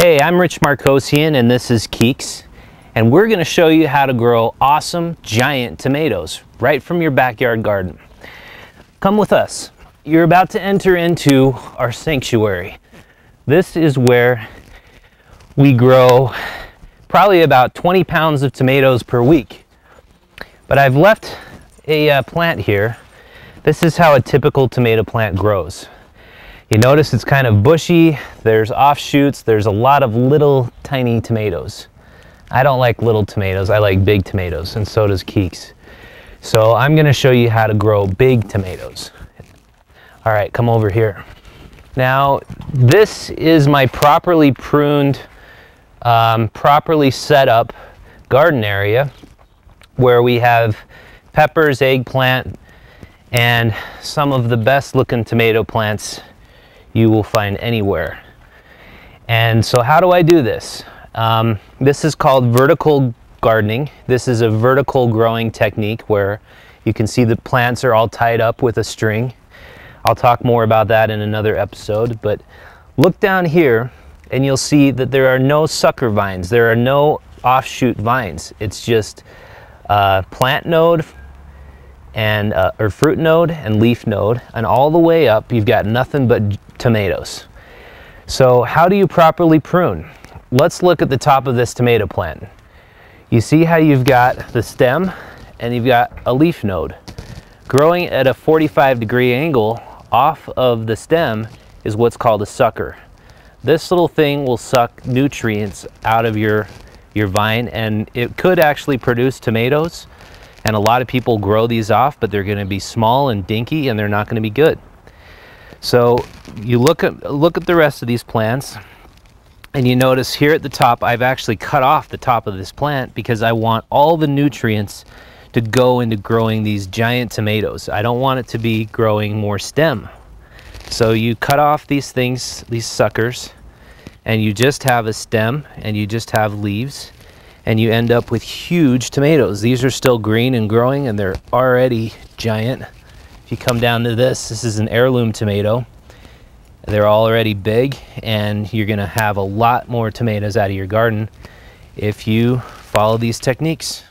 Hey, I'm Rich Markosian and this is Keeks, and we're going to show you how to grow awesome giant tomatoes right from your backyard garden. Come with us. You're about to enter into our sanctuary. This is where we grow probably about 20 pounds of tomatoes per week. But I've left a plant here. This is how a typical tomato plant grows. You notice it's kind of bushy, there's offshoots, there's a lot of little tiny tomatoes. I don't like little tomatoes, I like big tomatoes, and so does Keeks. So I'm going to show you how to grow big tomatoes. All right, come over here. Now, this is my properly pruned, properly set up garden area where we have peppers, eggplant, and some of the best looking tomato plants you will find anywhere. And so how do I do this? This is called vertical gardening. This is a vertical growing technique where you can see the plants are all tied up with a string. I'll talk more about that in another episode, but look down here and you'll see that there are no sucker vines. There are no offshoot vines. It's just plant node and or fruit node and leaf node, and all the way up you've got nothing but tomatoes. So how do you properly prune? Let's look at the top of this tomato plant. You see how you've got the stem and you've got a leaf node. Growing at a 45-degree angle off of the stem is what's called a sucker. This little thing will suck nutrients out of your vine, and it could actually produce tomatoes. And a lot of people grow these off, but they're going to be small and dinky and they're not going to be good. So you look at the rest of these plants and you notice here at the top I've actually cut off the top of this plant because I want all the nutrients to go into growing these giant tomatoes. I don't want it to be growing more stem. So you cut off these things, these suckers, and you just have a stem and you just have leaves, and you end up with huge tomatoes. These are still green and growing and they're already giant. If you come down to this is an heirloom tomato. They're already big, and you're gonna have a lot more tomatoes out of your garden if you follow these techniques.